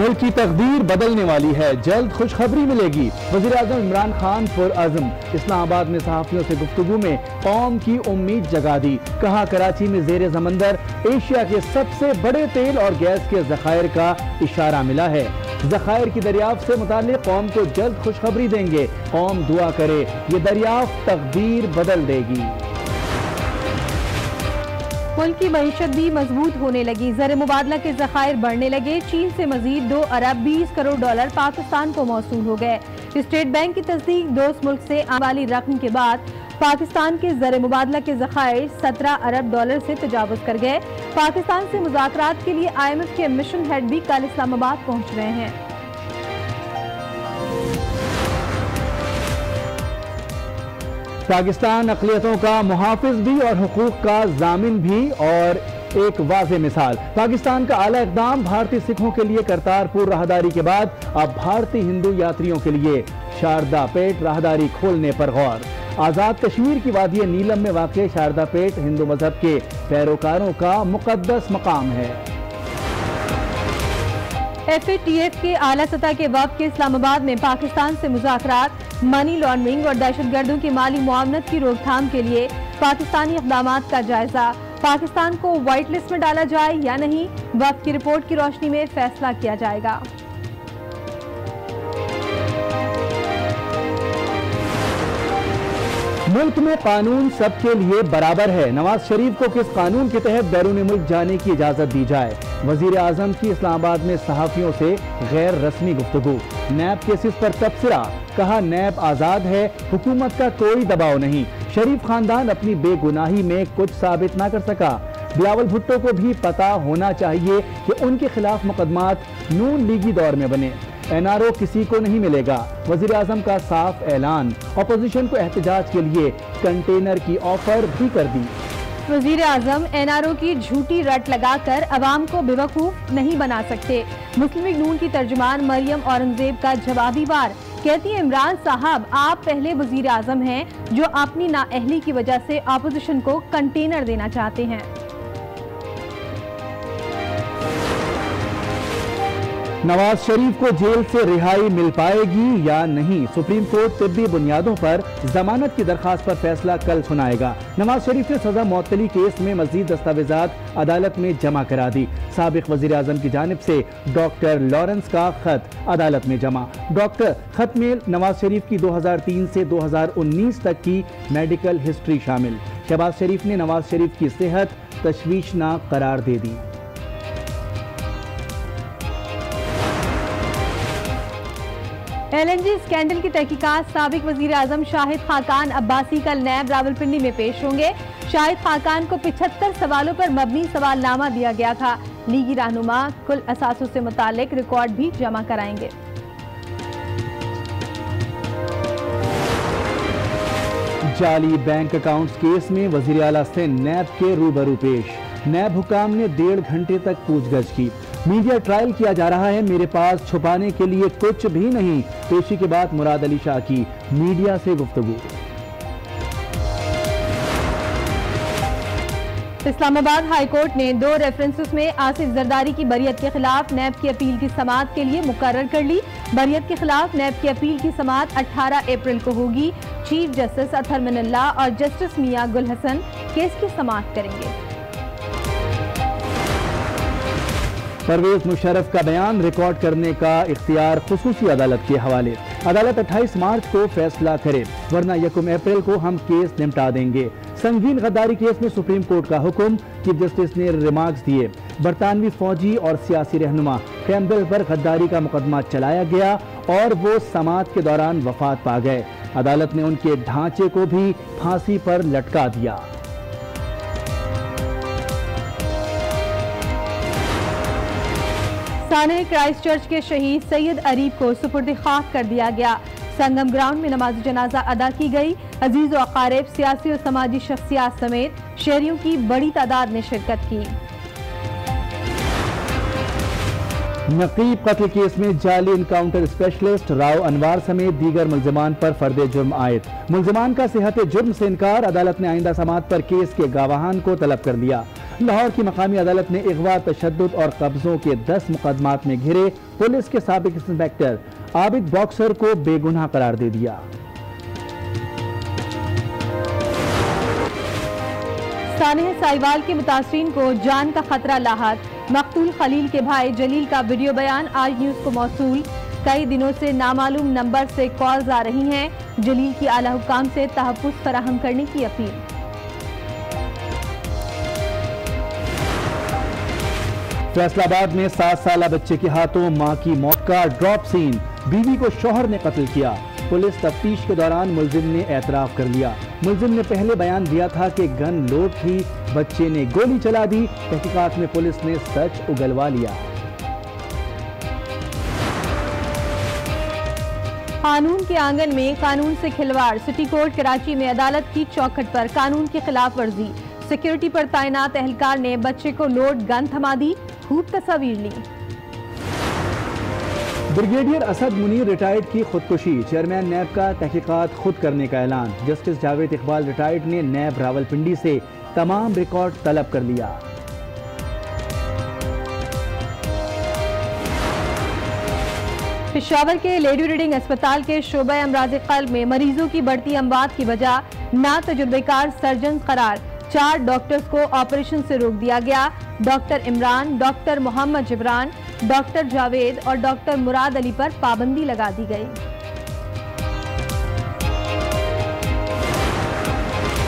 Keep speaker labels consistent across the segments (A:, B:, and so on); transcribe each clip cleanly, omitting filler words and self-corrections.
A: मुल्क की तकदीर बदलने वाली है, जल्द खुशखबरी मिलेगी। वज़ीर-ए-आज़म इमरान खान पुरअज़्म। इस्लामाबाद में सहाफ़ियों से गुफ्तगू में कौम की उम्मीद जगा दी। कहा कराची में ज़ेरे समंदर एशिया के सबसे बड़े तेल और गैस के ज़खायर का इशारा मिला है। ज़खायर की दरियाफ्त से मुताल्लिक़ कौम को जल्द खुशखबरी देंगे। कौम दुआ करे, ये दरियाफ्त तकदीर बदल देगी।
B: मुल्क की मईशत भी मजबूत होने लगी, ज़र मुबादला के ज़खायर बढ़ने लगे। चीन से मजीद 2 अरब 20 करोड़ डॉलर पाकिस्तान को मौसूल हो गए। स्टेट बैंक की तस्दीक, दोस्त मुल्क से आने वाली रकम के बाद पाकिस्तान के ज़र मुबादला के ज़खायर 17 अरब डॉलर से तजावुज़ कर गए। पाकिस्तान से मुज़ाकरात के लिए IMF के मिशन हेड भी कल इस्लामाबाद पहुँच रहे हैं।
A: पाकिस्तान अक़लियतों का मुहाफ़िज़ भी और हुकूक का ज़ामिन भी, और एक वाज़ेह मिसाल पाकिस्तान का आला इक़दाम भारतीय सिखों के लिए करतारपुर राहदारी के बाद अब भारतीय हिंदू यात्रियों के लिए शारदा पेट राहदारी खोलने पर गौर। आज़ाद कश्मीर की वादी नीलम में वाक़ शारदा पेट हिंदू मजहब के पैरोकारों का मुक़द्दस मकाम है।
B: FATF के आला सतह के वफ़द के इस्लामाबाद में पाकिस्तान से मुज़ाकरात, मनी लॉन्ड्रिंग और दहशतगर्दों की माली मुआवनत की रोकथाम के लिए पाकिस्तानी इक़दामात का जायजा। पाकिस्तान को व्हाइट लिस्ट में डाला जाए या नहीं, वफ़द की रिपोर्ट की रोशनी में फैसला किया जाएगा।
A: मुल्क में कानून सबके लिए बराबर है। नवाज शरीफ को किस कानून के तहत बैरून मुल्क जाने की इजाजत दी जाए। वजीर आजम की इस्लामाबाद में सहाफियों से गैर रस्मी गुफ्तगू। नैब केसेस पर तबसरा, कहा नैब आजाद है, हुकूमत का कोई दबाव नहीं। शरीफ खानदान अपनी बेगुनाही में कुछ साबित ना कर सका। बिलावल भुट्टो को भी पता होना चाहिए कि उनके खिलाफ मुकदमात नून लीगी दौर में बने। NRO किसी को नहीं मिलेगा, वज़ीर आज़म का साफ ऐलान। अपोजिशन को एहतजाज के लिए कंटेनर की ऑफर भी कर दी।
B: वज़ीर आज़म NRO की झूठी रट लगाकर अवाम को बेवकूफ नहीं बना सकते। मुस्लिम लीग नून की तर्जुमान मरियम औरंगजेब का जवाबी वार, कहती है इमरान साहब आप पहले वज़ीर आज़म हैं जो अपनी नाअहली की वजह से अपोजिशन को कंटेनर देना चाहते हैं।
A: नवाज शरीफ को जेल से रिहाई मिल पाएगी या नहीं, सुप्रीम कोर्ट तिब्बी बुनियादों पर जमानत की दरखास्त पर फैसला कल सुनाएगा। नवाज शरीफ ने सजा मुअत्तली केस में मजीद दस्तावेजात अदालत में जमा करा दी। साबिक वजीर आजम की जानिब से डॉक्टर लॉरेंस का खत अदालत में जमा। डॉक्टर खत में नवाज शरीफ की 2003 से 2019 तक की मेडिकल हिस्ट्री शामिल। शहबाज शरीफ ने नवाज शरीफ की सेहत तशवीशनाक करार दे दी।
B: LNG स्कैंडल की तहकीकात, साबिक वजीर आजम शाहिद खाकान अब्बासी कल नैब रावलपिंडी में पेश होंगे। शाहिद खाकान को 75 सवालों पर मबनी सवालनामा दिया गया था। लीगी रहनुमा कुल असासों से मुतालिक रिकॉर्ड भी जमा कराएंगे।
A: जाली बैंक अकाउंट्स केस में वजीर आला सिंध नैब के रूबरू पेश। नैब हुकाम ने 1.5 घंटे तक पूछगछ की। मीडिया ट्रायल किया जा रहा है, मेरे पास छुपाने के लिए कुछ भी नहीं। पेशी के बाद मुराद अली शाह की मीडिया से गुफ्तगू।
B: इस्लामाबाद हाई कोर्ट ने 2 रेफरेंसेस में आसिफ जरदारी की बरियत के खिलाफ नैब की अपील की समाअत के लिए मुकर्रर कर ली। बरियत के खिलाफ नैब की अपील की समाअत 18 अप्रैल को होगी। चीफ जस्टिस अतहर मिनल्ला और जस्टिस मियां गुल हसन केस की समाअत करेंगे।
A: परवेज मुशर्रफ का बयान रिकॉर्ड करने का इख्तियार खुसूसी अदालत के हवाले। अदालत 28 मार्च को फैसला करे, वरना 1 अप्रैल को हम केस निपटा देंगे। संगीन गद्दारी केस में सुप्रीम कोर्ट का हुक्म, चीफ जस्टिस ने रिमार्क्स दिए। बरतानवी फौजी और सियासी रहनुमा कैम्पबेल पर गद्दारी का मुकदमा चलाया गया और वो समाअत के दौरान वफात पा गए। अदालत ने उनके ढांचे को भी फांसी पर लटका दिया।
B: साने क्राइस्ट चर्च के शहीद सैयद अरीब को सुपुर्द खाक कर दिया गया। संगम ग्राउंड में नमाज जनाजा अदा की गई। अजीज व अकारिब, सियासी और समाजी शख्सियात समेत शहरियों की बड़ी तादाद ने शिरकत की।
A: नकीब कत्ल केस में जाली इनकाउंटर स्पेशलिस्ट राव अनवार समेत दीगर मुल्जिमान पर फर्द जुर्म आयद। मुल्जिमान का सेहत जुर्म से इनकार, अदालत ने आइंदा समाअत पर केस के गवाहान को तलब कर दिया। लाहौर की मकामी अदालत ने अगवा, तशद्दुद और कब्जों के 10 मुकदमात में घिरे पुलिस के साबिक इंस्पेक्टर आबिद बॉक्सर को बेगुनाह करार दे दिया।
B: सानेह साहिवाल के मुतासरीन को जान का खतरा लाहक। मकतूल खलील के भाई जलील का वीडियो बयान आज न्यूज को मौसूल। कई दिनों से नामालूम नंबर से कॉल्स आ रही हैं। जलील की आला हुक्काम से तहफ्फुज़ फराहम करने की अपील।
A: फैसलाबाद में 7 साला बच्चे के हाथों मां की मौत का ड्रॉप सीन। बीवी को शौहर ने कत्ल किया। पुलिस तफ्तीश के दौरान मुलजिम ने एतराफ कर लिया। मुलजिम ने पहले बयान दिया था कि गन लोड थी, बच्चे ने गोली चला दी। तहकीकात में पुलिस ने सच उगलवा लिया।
B: कानून के आंगन में कानून से खिलवाड़। सिटी कोर्ट कराची में अदालत की चौखट पर कानून की खिलाफ वर्जी। सिक्योरिटी पर तैनात एहलकार ने बच्चे को लोड गन थमा दी। खूब तस्वीर ली।
A: ब्रिगेडियर असद मुनीर रिटायर्ड की खुदकुशी। चेयरमैन नैब का तहकीकात खुद करने का ऐलान। जस्टिस जावेद इकबाल रिटायर्ड ने नैब रावलपिंडी से तमाम रिकॉर्ड तलब कर लिया।
B: पेशावर के लेडी रीडिंग अस्पताल के शोबा अमराज कल्ब में मरीजों की बढ़ती अमवात की वजह ना तजुर्बेकार सर्जन करार। 4 डॉक्टर्स को ऑपरेशन से रोक दिया गया। Doctor Imran, doctor Mohammad Jibran, doctor Javed और डॉक्टर मुराद अली पर पाबंदी लगा दी गई।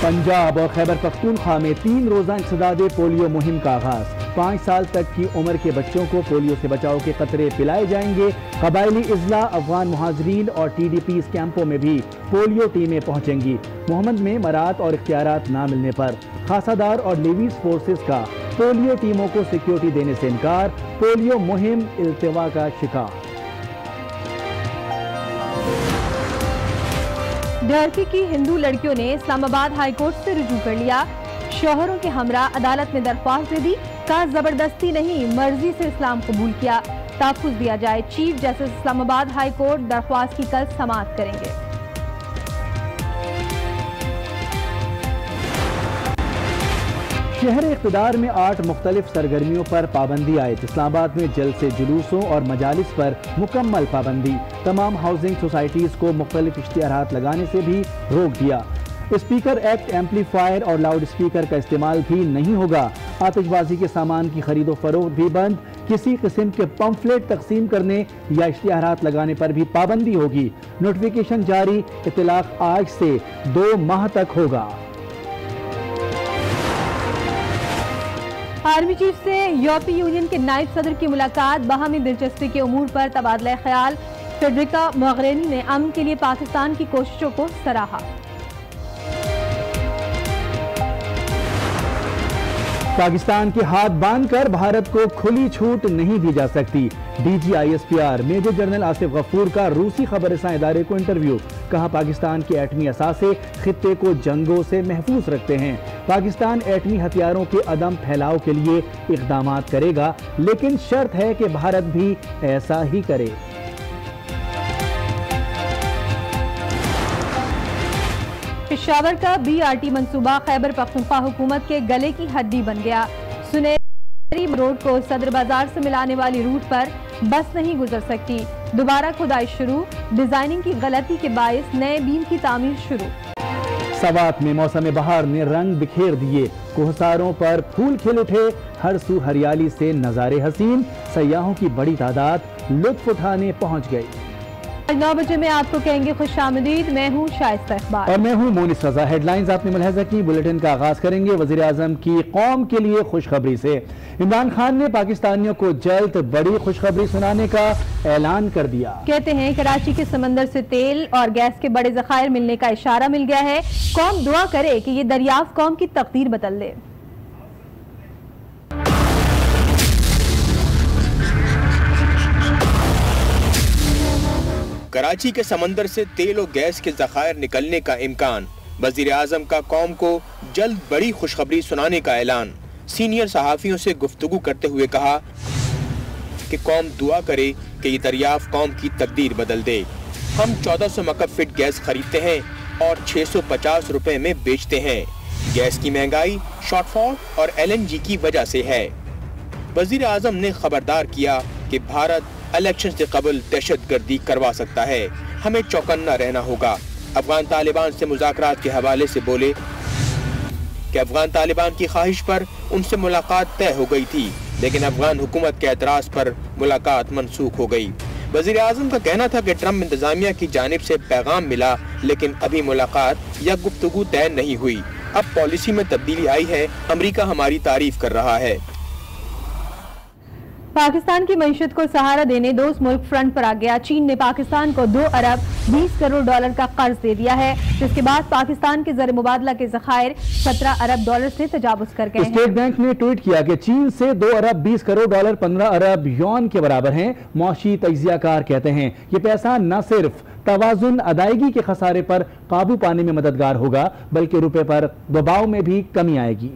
A: पंजाब और खैबर पख्तूनख्वा में 3 रोजा इंसदादे पोलियो मुहिम का आगाज। 5 साल तक की उम्र के बच्चों को पोलियो से बचाव के कतरे पिलाए जाएंगे। कबायली इजला, अफगान मुहाजिरीन और TDP कैंपों में भी पोलियो टीमें पहुंचेंगी। मोहम्मद में मरात और इख्तियारात ना मिलने पर खासादार और लेवीज फोर्सेस का पोलियो टीमों को सिक्योरिटी देने से इनकार। पोलियो मुहिम इल्तिवा का शिकार।
B: डरकी की हिंदू लड़कियों ने इस्लामाबाद हाई कोर्ट से रुजू कर लिया। शौहरों के हमरा अदालत में दरख्वास्त दे दी। कहा जबरदस्ती नहीं, मर्जी से इस्लाम कबूल किया। तहफ्फुज़ दिया जाए। Chief justice Islamabad high court दरख्वास्त की कल समाअत करेंगे।
A: शहर इक़्तिदार में 8 मुख्तलिफ सरगर्मियों पर पाबंदी आयद। इस्लामाबाद में जलसे, जुलूसों और मजालिस पर मुकम्मल पाबंदी। तमाम हाउसिंग सोसाइटीज़ को मुख्तलिफ इश्तिहारात लगाने से भी रोक दिया। स्पीकर एक्ट, एम्पलीफायर और लाउड स्पीकर का इस्तेमाल भी नहीं होगा। आतिशबाजी के सामान की खरीदो फरोख्त भी बंद। किसी किस्म के पंफलेट तकसीम करने या इश्तिहारात लगाने पर भी पाबंदी होगी। नोटिफिकेशन जारी। इतलाक आज से 2 माह तक होगा।
B: आर्मी चीफ से यूरोपीय यूनियन के नायब सदर की मुलाकात। बाहमी दिलचस्पी के उमूर पर तबादला ख्याल। फेडरिका मोगेरिनी ने अमन के लिए पाकिस्तान की कोशिशों को सराहा।
A: पाकिस्तान के हाथ बांधकर भारत को खुली छूट नहीं दी जा सकती। DG ISPR major general Asif Ghafoor का रूसी खबरसां इदारे को इंटरव्यू। कहा पाकिस्तान के एटमी असासे खित्ते को जंगों से महफूज रखते हैं। पाकिस्तान एटमी हथियारों के अदम फैलाव के लिए इक़दामात करेगा, लेकिन शर्त है कि भारत भी ऐसा ही करे।
B: पेशावर का BRT मंसूबा खैबर पख्तूनख्वा हुकूमत के गले की हड्डी बन गया। सुनहरी रोड को सदर बाजार से मिलाने वाली रूट पर बस नहीं गुजर सकती। दोबारा खुदाई शुरू। डिजाइनिंग की गलती के बायस नए बीम की तामीर शुरू।
A: सवात में मौसम बहार ने रंग बिखेर दिए। कोहसारों पर फूल खिल उठे। हर सू हरियाली से नजारे हसीन। सयाहों की बड़ी तादाद लुत्फ उठाने पहुंच गई।
B: 9 बजे में आपको कहेंगे खुशामदीद। मैं हूँ शाइस्ता इकबाल
A: और मैं हूँ मोनिस रजा। हेडलाइंस आपने मुलाहिजा की। बुलेटिन का आगाज करेंगे वज़ीर आज़म की कौम के लिए खुशखबरी से। इमरान खान ने पाकिस्तानियों को जल्द बड़ी खुशखबरी सुनाने का ऐलान कर दिया।
B: कहते हैं कराची के समंदर से तेल और गैस के बड़े ज़खायर मिलने का इशारा मिल गया है। कौम दुआ करे कि ये दरियाफ्त कौम की तकदीर बदल दे।
C: कराची के समंदर से तेल और गैस के ज़खायर निकलने का इम्कान। वज़ीर आज़म का कौम को जल्द बड़ी खुशखबरी सुनाने का ऐलान। सीनियर सहाफ़ियों से गुफ्तगू करते हुए कहा कि कौम दुआ करे कि ये दरियाफ्त कौम की तकदीर बदल दे। हम 1400 मकब फीट गैस खरीदते हैं और 650 रुपए में बेचते हैं। गैस की महंगाई शॉर्टफॉल और LNG की वजह से है। वजीर आजम ने खबरदार किया कि भारत इलेक्शन से कबल दहशतगर्दी करवा सकता है, हमें चौकन्ना रहना होगा। अफगान तालिबान से मुज़ाकरात के हवाले से बोले कि अफगान तालिबान की ख्वाहिश पर उनसे मुलाकात तय हो गई थी, लेकिन अफगान हुकूमत के एतराज पर मुलाकात मनसूख हो गई। वज़ीर आज़म का कहना था कि ट्रम्प इंतजामिया की जानिब से पैगाम मिला, लेकिन अभी मुलाकात या गुफ्तगू तय नहीं हुई। अब पॉलिसी में तब्दीली आई है, अमरीका हमारी तारीफ कर रहा है।
B: पाकिस्तान की मईशत को सहारा देने दोस्त मुल्क फ्रंट पर आ गया। चीन ने पाकिस्तान को 2 अरब 20 करोड़ डॉलर का कर्ज दे दिया है, जिसके बाद पाकिस्तान के ज़र मुबादला के ज़खायर 17 अरब डॉलर से तजावुज़ कर गए हैं।
A: स्टेट बैंक ने ट्वीट किया कि चीन से 2 अरब 20 करोड़ डॉलर 15 अरब यौन के बराबर हैं। मौशी तज्जियाकार कहते हैं ये पैसा न सिर्फ तवाज़ुन अदायगी के खसारे पर काबू पाने में मददगार होगा, बल्कि रुपए पर दबाव में भी कमी आएगी।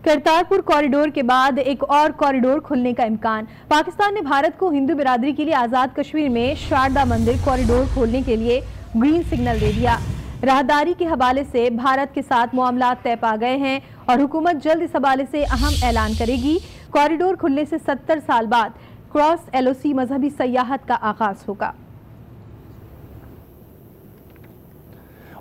B: करतारपुर कॉरिडोर के बाद एक और कॉरिडोर खुलने का इम्कान। पाकिस्तान ने भारत को हिंदू बिरादरी के लिए आज़ाद कश्मीर में शारदा मंदिर कॉरिडोर खोलने के लिए ग्रीन सिग्नल दे दिया। राहदारी के हवाले से भारत के साथ मामलात तय पा गए हैं और हुकूमत जल्द इस हवाले से अहम ऐलान करेगी। कॉरिडोर खुलने से 70 साल बाद क्रॉस LOC मजहबी सयाहत का आगाज होगा।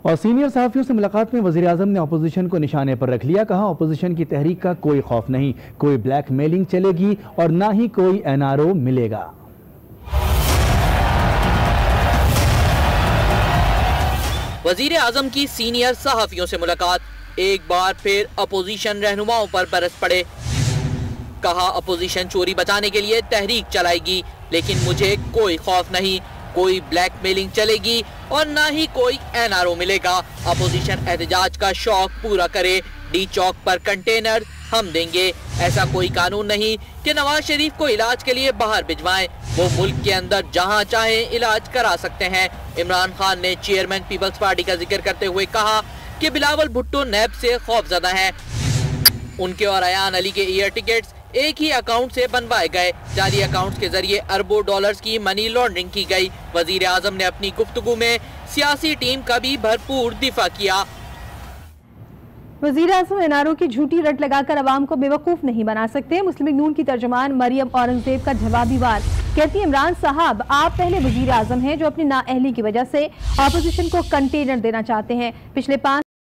A: और सीनियर सहाफियों से मुलाकात में वज़ीर आज़म ने अपोजिशन को निशाने पर रख लिया। कहा अपोजिशन की तहरीक का कोई खौफ नहीं, कोई ब्लैकमेलिंग चलेगी और ना ही कोई NRO मिलेगा।
D: वज़ीर आज़म की सीनियर सहाफियों से मुलाकात, एक बार फिर अपोजिशन रहनुमाओं पर बरस पड़े। कहा अपोजिशन चोरी बचाने के लिए तहरीक चलाएगी, लेकिन मुझे कोई खौफ नहीं, कोई ब्लैकमेलिंग चलेगी और ना ही कोई NRO मिलेगा। अपोजिशन एहतजाज का शौक पूरा करे, D चौक पर कंटेनर हम देंगे। ऐसा कोई कानून नहीं कि नवाज शरीफ को इलाज के लिए बाहर भिजवाएं, वो मुल्क के अंदर जहां चाहें इलाज करा सकते हैं। इमरान खान ने चेयरमैन पीपल्स पार्टी का जिक्र करते हुए कहा कि बिलावल भुट्टो नैब से खौफजदा हैं। उनके और अयान अली के एयर टिकट्स एक ही अकाउंट से बनवाए गए। जाली अकाउंट्स के जरिए अरबों डॉलर्स की मनी लॉन्ड्रिंग की गई। वजीर आजम ने अपनी गुफ्तगू में सियासी टीम का भी भरपूर दिफा किया।
B: वजीर आजम NRO की झूठी रट लगाकर अवाम को बेवकूफ नहीं बना सकते। मुस्लिम लीग नून की तर्जुमान मरियम औरंगजेब का जवाबी वार, कहती है इमरान साहब आप पहले वजीर आजम हैं जो अपनी नाअहली की वजह से अपोजिशन को कंटेनर देना चाहते हैं। पिछले 5